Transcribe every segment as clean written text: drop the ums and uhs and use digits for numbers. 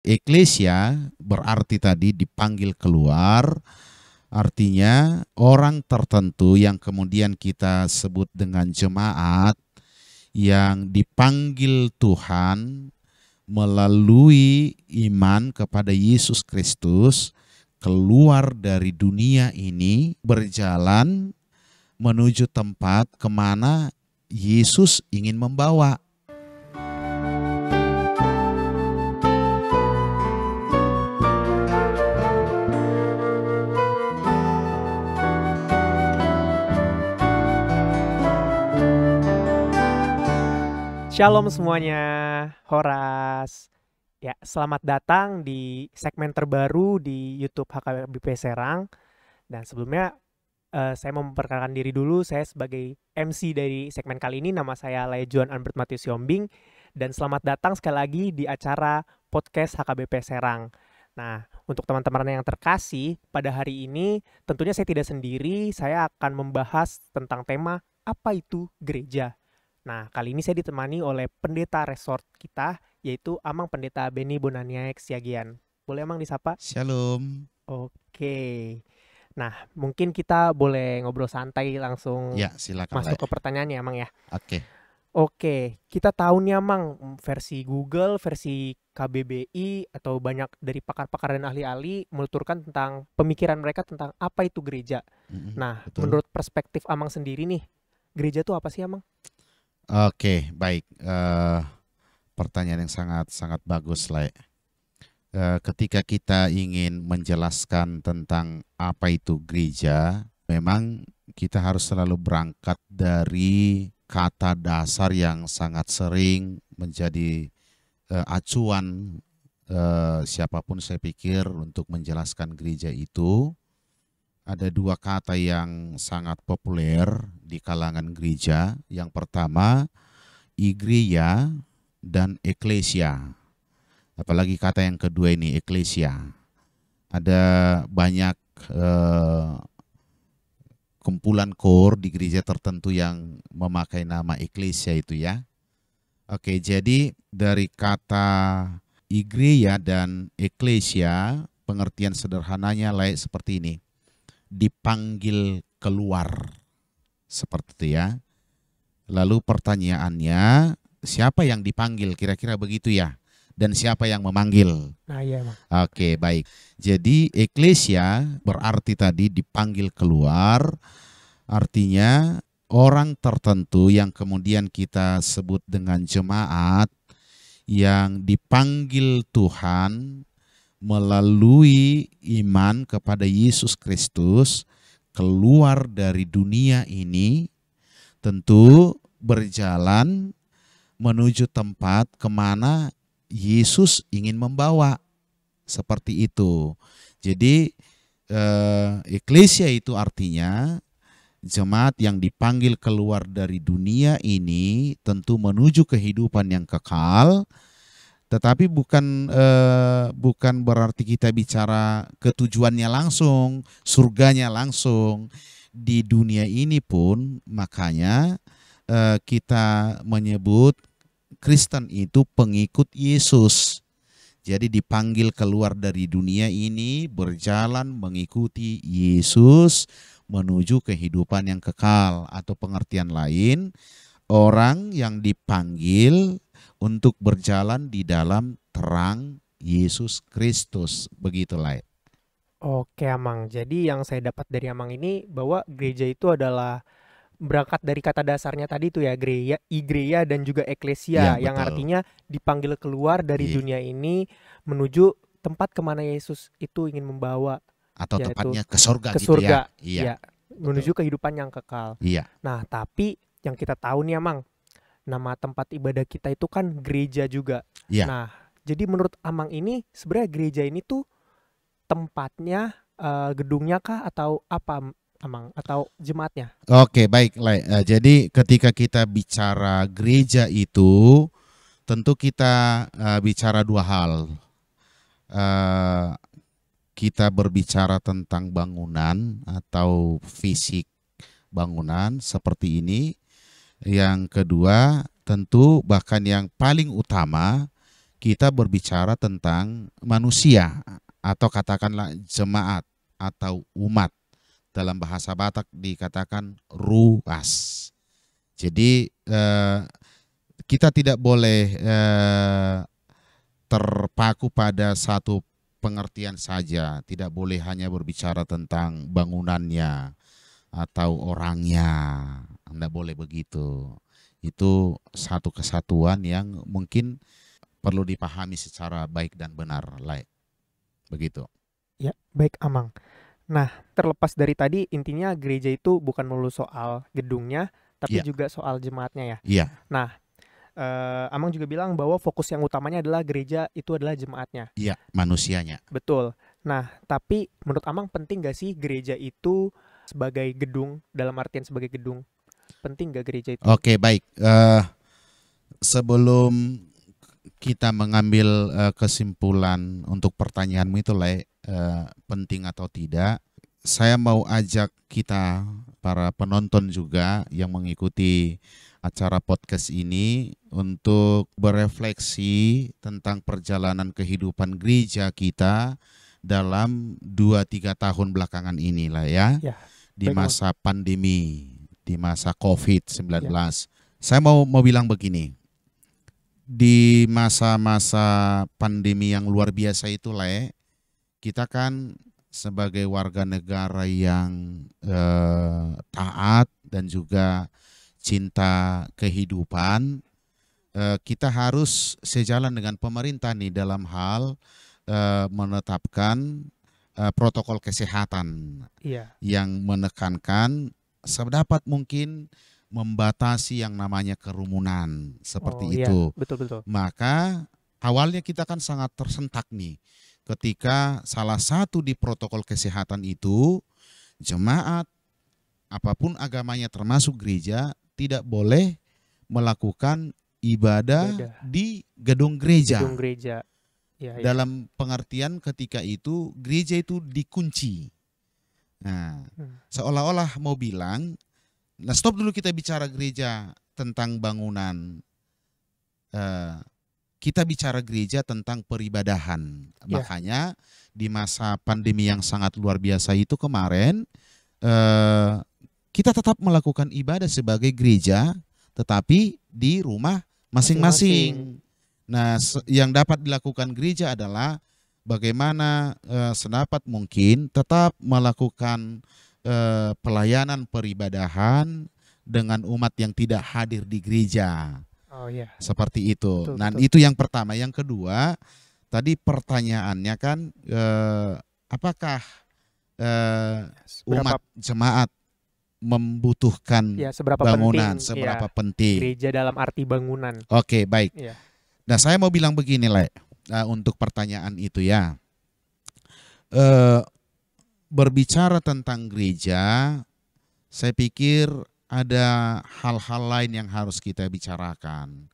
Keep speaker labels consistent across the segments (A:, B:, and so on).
A: Eklesia berarti tadi dipanggil keluar, artinya orang tertentu yang kemudian kita sebut dengan jemaat yang dipanggil Tuhan melalui iman kepada Yesus Kristus keluar dari dunia ini, berjalan menuju tempat kemana Yesus ingin membawa.
B: Shalom semuanya, Horas. Ya, selamat datang di segmen terbaru di YouTube HKBP Serang. Dan sebelumnya saya mau memperkenalkan diri dulu. Saya sebagai MC dari segmen kali ini, nama saya Lejuan Albert Matius Yombing. Dan selamat datang sekali lagi di acara podcast HKBP Serang. Nah, untuk teman-teman yang terkasih, pada hari ini tentunya saya tidak sendiri. Saya akan membahas tentang tema apa itu gereja. Nah, kali ini saya ditemani oleh pendeta resort kita, yaitu Amang Pendeta Beni Bonaniaek Siagian. Boleh Amang disapa?
A: Shalom.
B: Oke. Nah, mungkin kita boleh ngobrol santai langsung
A: Ya, silakan.
B: masuk ke pertanyaannya Amang ya.
A: Oke.
B: Oke, kita tahu nih Amang, versi Google, versi KBBI, atau banyak dari pakar-pakar dan ahli-ahli menuturkan tentang pemikiran mereka tentang apa itu gereja. Nah,
A: Betul.
B: menurut perspektif Amang sendiri nih, gereja itu apa sih Amang?
A: Oke, baik. Pertanyaan yang sangat bagus, Le. Ketika kita ingin menjelaskan tentang apa itu gereja, memang kita harus selalu berangkat dari kata dasar yang sangat sering menjadi acuan siapapun saya pikir untuk menjelaskan gereja itu. Ada dua kata yang sangat populer di kalangan gereja. Yang pertama, igreja dan eklesia. Apalagi kata yang kedua ini, eklesia. Ada banyak kumpulan kor di gereja tertentu yang memakai nama eklesia itu ya. Oke, jadi dari kata igreja dan eklesia, pengertian sederhananya layak seperti ini. Dipanggil keluar, seperti itu ya. Lalu pertanyaannya, siapa yang dipanggil, kira-kira begitu ya, dan siapa yang memanggil?
B: Nah, iya Amang.
A: Oke, baik. Jadi eklesia berarti tadi dipanggil keluar, artinya orang tertentu yang kemudian kita sebut dengan jemaat yang dipanggil Tuhan melalui iman kepada Yesus Kristus keluar dari dunia ini, tentu berjalan menuju tempat kemana Yesus ingin membawa. Seperti itu. Jadi eklesia itu artinya jemaat yang dipanggil keluar dari dunia ini tentu menuju kehidupan yang kekal. Tetapi bukan berarti kita bicara ketujuannya langsung, surganya langsung. Di dunia ini pun makanya kita menyebut Kristen itu pengikut Yesus. Jadi dipanggil keluar dari dunia ini, berjalan mengikuti Yesus menuju kehidupan yang kekal. Atau pengertian lain, orang yang dipanggil untuk berjalan di dalam terang Yesus Kristus. Begitulah.
B: Oke Amang, jadi yang saya dapat dari Amang ini bahwa gereja itu adalah berangkat dari kata dasarnya tadi tuh ya, igreja dan juga eklesia,
A: Ya,
B: yang
A: betul.
B: artinya dipanggil keluar dari
A: Iya.
B: dunia ini menuju tempat kemana Yesus itu ingin membawa,
A: Atau
B: yaitu
A: tepatnya ke surga
B: ke
A: gitu
B: surga,
A: ya. Iya.
B: ya, menuju kehidupan yang kekal.
A: Iya.
B: Nah, tapi yang kita tahu nih Amang, nama tempat ibadah kita itu kan gereja juga.
A: Iya.
B: Nah, jadi menurut Amang ini sebenarnya gereja ini tuh tempatnya, gedungnya kah atau apa Amang, atau jemaatnya?
A: Oke, baik. Jadi ketika kita bicara gereja itu tentu kita bicara dua hal. Kita berbicara tentang bangunan atau fisik bangunan seperti ini. Yang kedua, tentu bahkan yang paling utama, kita berbicara tentang manusia atau katakanlah jemaat atau umat. Dalam bahasa Batak dikatakan ruas. Jadi kita tidak boleh terpaku pada satu pengertian saja. Tidak boleh hanya berbicara tentang bangunannya atau orangnya. Tidak boleh begitu. Itu satu kesatuan yang mungkin perlu dipahami secara baik dan benar. Begitu.
B: Ya, baik Amang. Nah, terlepas dari tadi, intinya gereja itu bukan melulu soal gedungnya, tapi
A: Iya.
B: juga soal jemaatnya ya.
A: Iya.
B: Nah, Amang juga bilang bahwa fokus yang utamanya adalah gereja itu adalah jemaatnya.
A: Iya, manusianya.
B: Betul. Nah, tapi menurut Amang penting gak sih gereja itu sebagai gedung, dalam artian sebagai gedung? Penting gak gereja itu?
A: Oke, baik. Sebelum kita mengambil kesimpulan untuk pertanyaanmu itu, penting atau tidak, saya mau ajak kita, para penonton juga yang mengikuti acara podcast ini, untuk berefleksi tentang perjalanan kehidupan gereja kita dalam 2-3 tahun belakangan ini ya. Di masa pandemi, di masa COVID-19. Saya mau bilang begini. Di masa-masa pandemi yang luar biasa itu kita kan sebagai warga negara yang taat dan juga cinta kehidupan, kita harus sejalan dengan pemerintah nih dalam hal menetapkan protokol kesehatan yang menekankan sedapat mungkin membatasi yang namanya kerumunan seperti itu.
B: Betul.
A: Maka awalnya kita kan sangat tersentak nih ketika salah satu di protokol kesehatan itu jemaat apapun agamanya termasuk gereja tidak boleh melakukan ibadah di gedung gereja. Dalam pengertian ketika itu gereja itu dikunci. Nah, seolah-olah mau bilang, nah stop dulu kita bicara gereja tentang bangunan. Kita bicara gereja tentang peribadahan. Makanya di masa pandemi yang sangat luar biasa itu kemarin, kita tetap melakukan ibadah sebagai gereja, tetapi di rumah masing-masing. Nah, yang dapat dilakukan gereja adalah bagaimana sedapat mungkin tetap melakukan pelayanan peribadahan dengan umat yang tidak hadir di gereja. Seperti itu. Itu yang pertama. Yang kedua, tadi pertanyaannya kan apakah umat jemaat membutuhkan bangunan, seberapa penting
B: gereja dalam arti bangunan.
A: Oke, baik. Nah, saya mau bilang begini untuk pertanyaan itu ya. Berbicara tentang gereja, saya pikir ada hal-hal lain yang harus kita bicarakan.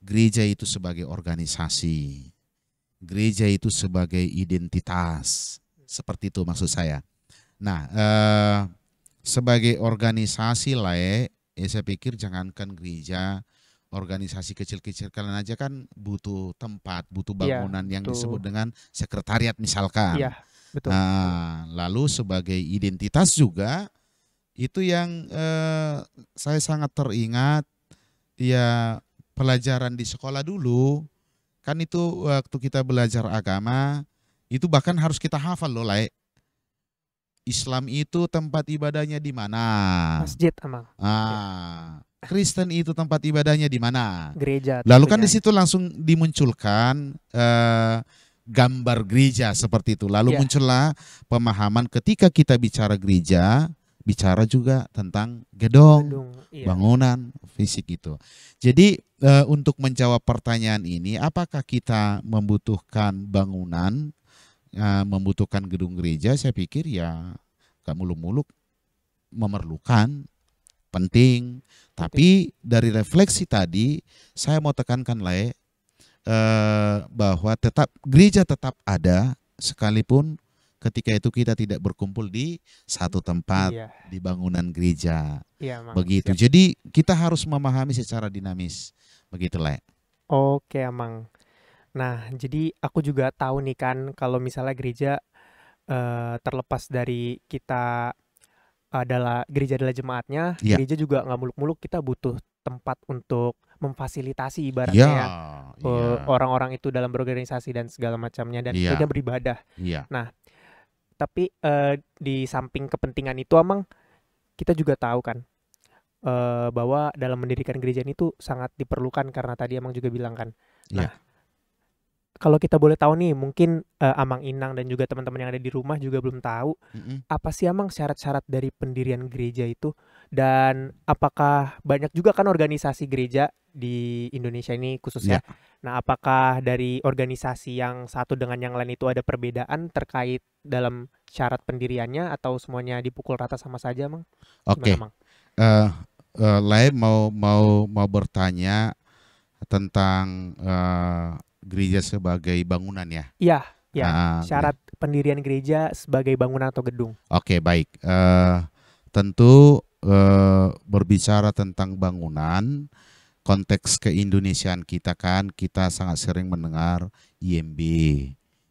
A: Gereja itu sebagai organisasi. Gereja itu sebagai identitas. Seperti itu maksud saya. Nah, sebagai organisasi saya pikir jangankan gereja, organisasi kecil-kecil kalian aja kan butuh tempat, butuh bangunan yang disebut dengan sekretariat misalkan.
B: Betul.
A: Nah, lalu sebagai identitas juga itu yang saya sangat teringat ya pelajaran di sekolah dulu kan itu waktu kita belajar agama itu bahkan harus kita hafal loh Islam itu tempat ibadahnya di mana?
B: Masjid, Amang.
A: Kristen itu tempat ibadahnya di mana?
B: Gereja.
A: Lalu kan di situ langsung dimunculkan gambar gereja seperti itu. Lalu muncullah pemahaman ketika kita bicara gereja, bicara juga tentang gedung, bangunan, fisik itu. Jadi untuk menjawab pertanyaan ini, apakah kita membutuhkan bangunan, membutuhkan gedung gereja? Saya pikir ya gak muluk-muluk memerlukan, penting. Tapi dari refleksi tadi, saya mau tekankan bahwa gereja tetap ada sekalipun ketika itu kita tidak berkumpul di satu tempat di bangunan gereja. Begitu. Jadi kita harus memahami secara dinamis. Begitu
B: Oke, Amang. Nah, jadi aku juga tahu nih kan kalau misalnya gereja terlepas dari kita gereja adalah jemaatnya,
A: Iya,
B: gereja juga nggak muluk-muluk kita butuh tempat untuk memfasilitasi
A: iya,
B: ibaratnya ya
A: iya,
B: orang-orang itu dalam berorganisasi dan segala macamnya dan
A: iya,
B: tentunya beribadah.
A: iya,
B: Nah, tapi di samping kepentingan itu emang kita juga tahu kan bahwa dalam mendirikan gereja ini tuh sangat diperlukan karena tadi emang juga bilang kan.
A: iya.
B: Nah, kalau kita boleh tahu nih, mungkin Amang Inang dan juga teman-teman yang ada di rumah juga belum tahu,
A: Mm-mm.
B: apa sih Amang syarat-syarat dari pendirian gereja itu? Dan apakah banyak juga kan organisasi gereja di Indonesia ini
A: Iya.
B: khususnya. Nah, apakah dari organisasi yang satu dengan yang lain itu ada perbedaan terkait dalam syarat pendiriannya atau semuanya dipukul rata sama saja, Mang? Gimana,
A: Oke.
B: Mang?
A: Eh, Lain mau bertanya tentang gereja sebagai bangunan ya.
B: Iya, ya,
A: Ah,
B: syarat pendirian gereja sebagai bangunan atau gedung.
A: oke, baik. Tentu berbicara tentang bangunan, konteks keindonesiaan kita kan, kita sangat sering mendengar IMB,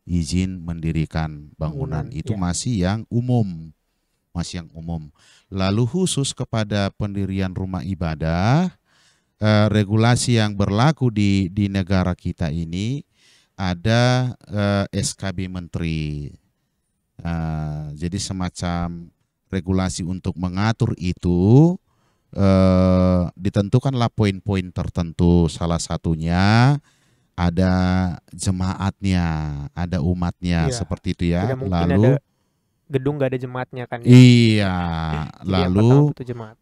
A: izin mendirikan bangunan.
B: Bangunan,
A: Itu
B: ya.
A: masih yang umum. Lalu khusus kepada pendirian rumah ibadah, regulasi yang berlaku di negara kita ini ada SKB Menteri. Jadi semacam regulasi untuk mengatur itu, ditentukanlah poin-poin tertentu. Salah satunya ada jemaatnya, ada umatnya,
B: Iya,
A: seperti itu ya.
B: tidak mungkin ada
A: Lalu
B: gedung gak ada jemaatnya kan ya.
A: iya,
B: Jadi yang pertama
A: lalu
B: butuh jemaat.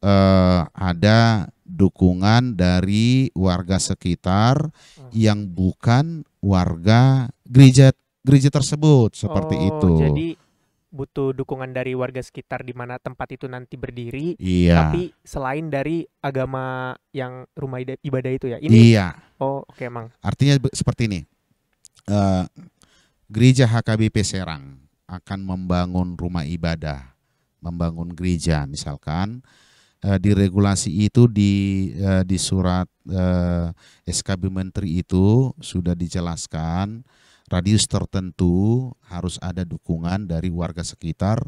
A: ada dukungan dari warga sekitar yang bukan warga gereja gereja tersebut, seperti
B: Oh,
A: itu.
B: jadi butuh dukungan dari warga sekitar di mana tempat itu nanti berdiri,
A: Iya,
B: tapi selain dari agama yang rumah ibadah itu ya. Ini,
A: iya.
B: oh oke Mang.
A: Artinya seperti ini. eh, Gereja HKBP Serang akan membangun rumah ibadah, membangun gereja misalkan. Di regulasi itu di surat SKB Menteri itu sudah dijelaskan radius tertentu harus ada dukungan dari warga sekitar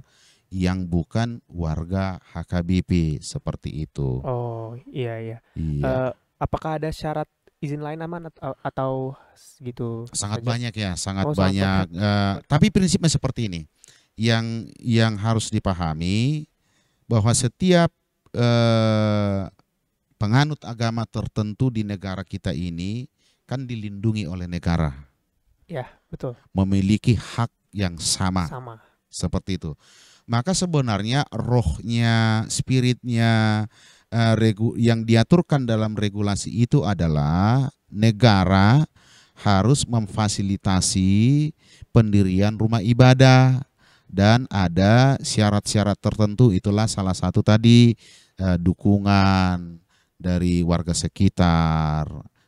A: yang bukan warga HKBP, seperti itu.
B: Oh iya iya.
A: Iya,
B: Eh, apakah ada syarat izin lain aman atau gitu
A: sangat
B: saja?
A: banyak ya, sangat
B: Oh sangat
A: banyak.
B: banyak.
A: Tapi prinsipnya seperti ini. Yang harus dipahami bahwa setiap eh, penganut agama tertentu di negara kita ini kan dilindungi oleh negara,
B: Ya betul.
A: memiliki hak yang sama,
B: Sama.
A: seperti itu. Maka sebenarnya rohnya, spiritnya yang diaturkan dalam regulasi itu adalah negara harus memfasilitasi pendirian rumah ibadah dan ada syarat-syarat tertentu, itulah salah satu tadi dukungan dari warga sekitar,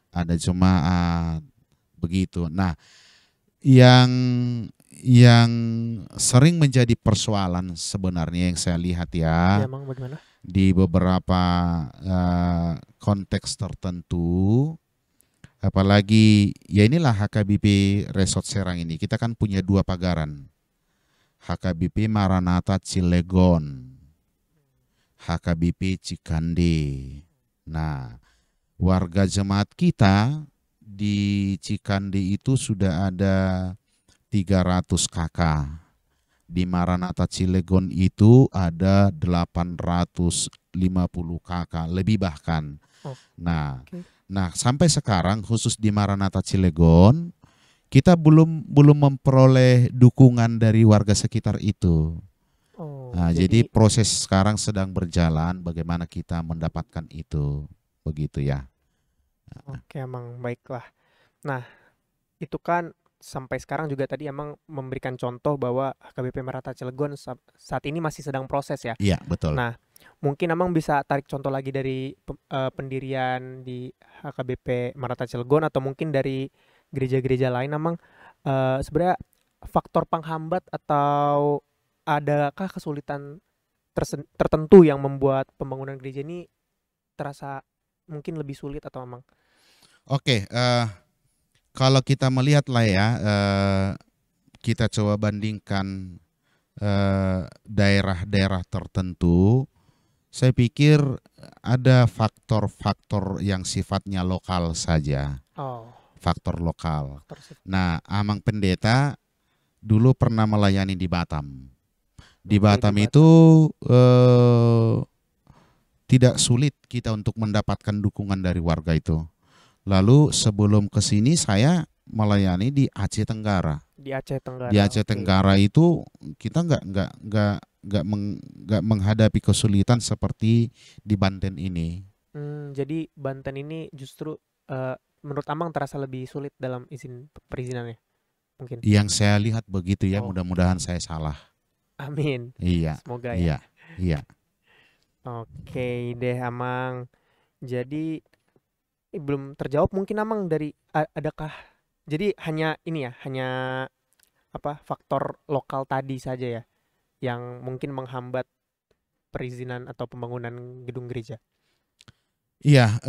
A: ada jemaat, begitu. Nah, yang yang sering menjadi persoalan sebenarnya yang saya lihat
B: Ya
A: ya
B: Mang bagaimana?
A: di beberapa konteks tertentu, apalagi ya inilah HKBP Resort Serang ini, kita kan punya dua pagaran, HKBP Maranatha Cilegon, HKBP Cikande. Nah, warga jemaat kita di Cikande itu sudah ada 300 kakak. Di Maranatha Cilegon itu ada 850 kakak, lebih bahkan.
B: Oh,
A: Nah,
B: oke.
A: nah sampai sekarang khusus di Maranatha Cilegon kita belum memperoleh dukungan dari warga sekitar itu.
B: Oh
A: Nah, jadi
B: jadi
A: proses sekarang sedang berjalan bagaimana kita mendapatkan itu, begitu ya.
B: oke Mang baiklah. Nah itu kan sampai sekarang juga tadi emang memberikan contoh bahwa HKBP Merata Cilegon saat ini masih sedang proses ya.
A: Iya, betul.
B: Nah, mungkin emang bisa tarik contoh lagi dari pendirian di HKBP Merata Cilegon atau mungkin dari gereja-gereja lain emang sebenarnya faktor penghambat atau adakah kesulitan tertentu yang membuat pembangunan gereja ini terasa mungkin lebih sulit atau emang
A: Oke, kalau kita melihat lah ya, kita coba bandingkan daerah-daerah tertentu, saya pikir ada faktor-faktor yang sifatnya lokal saja,
B: Oh,
A: faktor lokal.
B: faktor sih.
A: Nah, Amang Pendeta dulu pernah melayani di Batam. Di
B: Oke,
A: Batam
B: di
A: itu tidak sulit kita untuk mendapatkan dukungan dari warga itu. Lalu sebelum ke sini saya melayani di Aceh Tenggara.
B: Di Aceh Tenggara.
A: Di Aceh
B: Oke.
A: Tenggara itu kita nggak menghadapi kesulitan seperti di Banten ini.
B: Jadi Banten ini justru menurut Amang terasa lebih sulit dalam perizinannya, mungkin.
A: Yang saya lihat begitu ya,
B: Oh,
A: mudah-mudahan saya salah.
B: amin.
A: Iya,
B: Semoga
A: iya,
B: ya.
A: iya.
B: Oke deh Amang. Jadi belum terjawab mungkin Amang dari adakah jadi hanya ini ya, hanya apa faktor lokal tadi saja ya yang mungkin menghambat perizinan atau pembangunan gedung gereja.
A: Iya,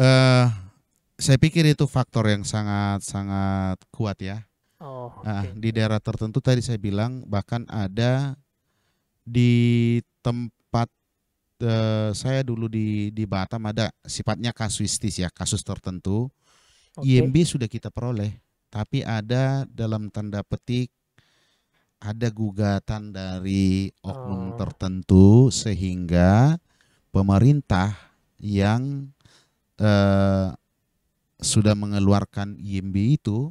A: saya pikir itu faktor yang sangat-sangat kuat ya.
B: Oh, oke.
A: Di daerah tertentu tadi saya bilang bahkan ada di tempat saya dulu di Batam ada sifatnya kasuistis ya, kasus tertentu.
B: Oke.
A: IMB sudah kita peroleh, tapi ada dalam tanda petik ada gugatan dari oknum tertentu sehingga pemerintah yang sudah mengeluarkan IMB itu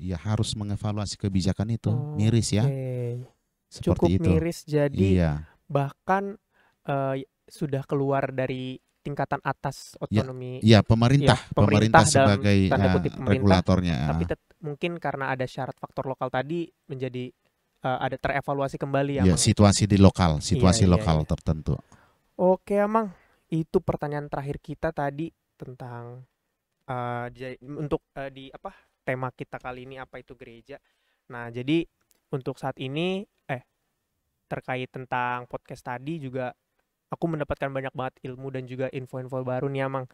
A: ya harus mengevaluasi kebijakan itu. Miris ya.
B: Oke.
A: Seperti
B: Cukup
A: itu.
B: miris jadi
A: Iya.
B: bahkan sudah keluar dari tingkatan atas otonomi.
A: Ya, pemerintah
B: pemerintah dalam
A: sebagai
B: tanda kutip pemerintah,
A: regulatornya.
B: tapi mungkin karena ada syarat faktor lokal tadi menjadi ada terevaluasi kembali ya,
A: Ya,
B: Mang.
A: situasi di lokal, situasi
B: Iya,
A: lokal
B: iya.
A: tertentu.
B: Oke, Amang. Itu pertanyaan terakhir kita tadi tentang untuk di apa tema kita kali ini apa itu gereja. Nah, jadi untuk saat ini terkait tentang podcast tadi juga aku mendapatkan banyak banget ilmu dan juga info-info baru nih Amang.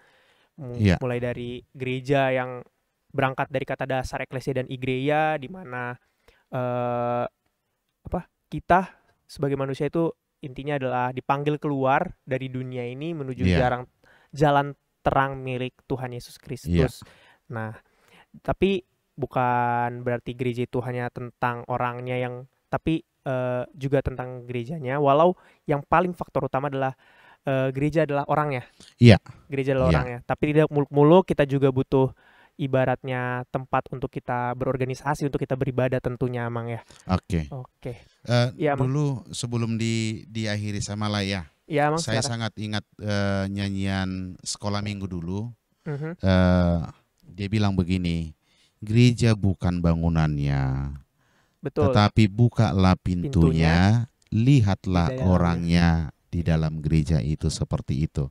A: Iya.
B: Mulai dari gereja yang berangkat dari kata dasar eklesia dan igreia, di mana kita sebagai manusia itu intinya adalah dipanggil keluar dari dunia ini menuju jalan terang milik Tuhan Yesus Kristus. Nah, tapi bukan berarti gereja itu hanya tentang orangnya tapi juga tentang gerejanya. Walau yang paling faktor utama adalah gereja adalah orangnya.
A: Iya.
B: Gereja adalah orangnya. Tapi tidak muluk-muluk, kita juga butuh ibaratnya tempat untuk kita berorganisasi, untuk kita beribadah tentunya, Amang ya.
A: Oke.
B: Ya,
A: dulu sebelum diakhiri sama Laya,
B: ya, Amang,
A: saya sangat ingat nyanyian sekolah minggu dulu. Dia bilang begini, gereja bukan bangunannya,
B: betul,
A: tetapi bukalah pintunya, lihatlah orangnya di dalam gereja itu seperti itu.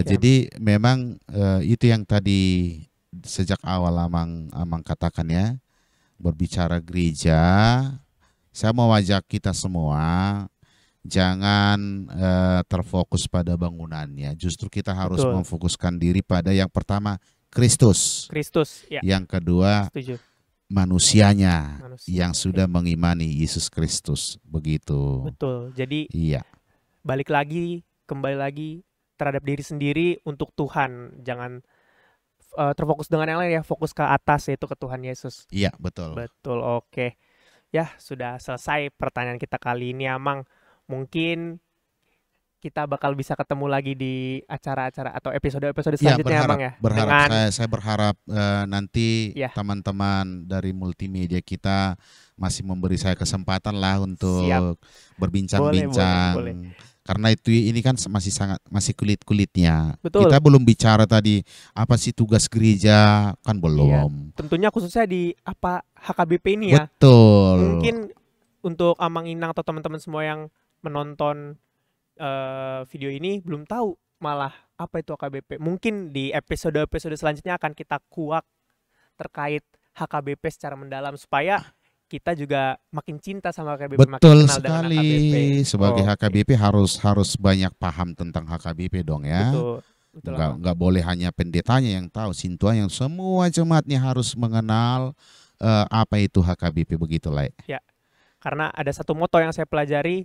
A: Jadi memang itu yang tadi sejak awal Amang katakan ya, berbicara gereja, saya mau ajak kita semua jangan terfokus pada bangunannya. Justru kita harus memfokuskan diri pada yang pertama Kristus.
B: Ya.
A: Yang kedua manusianya yang sudah mengimani Yesus Kristus. Begitu.
B: Betul. Jadi kembali lagi terhadap diri sendiri untuk Tuhan. Jangan terfokus dengan yang lain ya, fokus ke atas yaitu ke Tuhan Yesus.
A: Iya, betul.
B: Betul, oke. Ya, sudah selesai pertanyaan kita kali ini, Amang. Mungkin kita bakal bisa ketemu lagi di acara-acara atau episode-episode selanjutnya, Amang ya.
A: Saya berharap nanti teman-teman dari multimedia kita masih memberi saya kesempatan lah untuk berbincang-bincang.
B: Boleh.
A: Karena ini kan masih kulit-kulitnya.
B: Betul.
A: Kita belum bicara tadi apa sih tugas gereja, kan belum.
B: Tentunya khususnya di HKBP ini ya.
A: Betul.
B: Mungkin untuk Amang Inang atau teman-teman semua yang menonton video ini belum tahu malah apa itu HKBP. Mungkin di episode-episode selanjutnya akan kita kuak terkait HKBP secara mendalam supaya kita juga makin cinta sama HKBP,
A: betul
B: makin kenal
A: sekali.
B: Dengan HKBP.
A: Sebagai HKBP harus banyak paham tentang HKBP dong ya.
B: Betul. betul Amang.
A: Nggak boleh hanya pendetanya yang tahu, sintua yang semua jemaatnya harus mengenal apa itu HKBP begitu lah.
B: Ya, karena ada satu moto yang saya pelajari,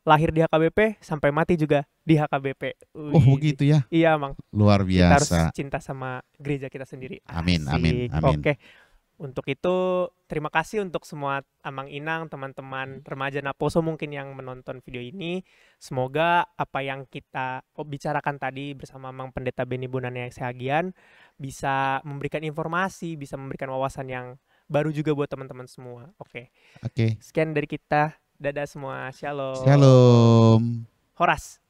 B: lahir di HKBP sampai mati juga di HKBP.
A: Oh
B: Widih.
A: begitu ya,
B: Iya, Mang.
A: luar
B: Kita harus
A: biasa.
B: cinta sama gereja kita sendiri.
A: Amin, amin,
B: Asik.
A: amin.
B: Oke. Untuk itu, terima kasih untuk semua Amang Inang, teman-teman remaja Naposo mungkin yang menonton video ini. Semoga apa yang kita bicarakan tadi bersama Amang Pendeta Beni Bonania Sehagian bisa memberikan informasi, bisa memberikan wawasan yang baru juga buat teman-teman semua. Oke.
A: Oke.
B: Sekian dari kita. Dadah semua. Shalom.
A: Shalom.
B: Horas.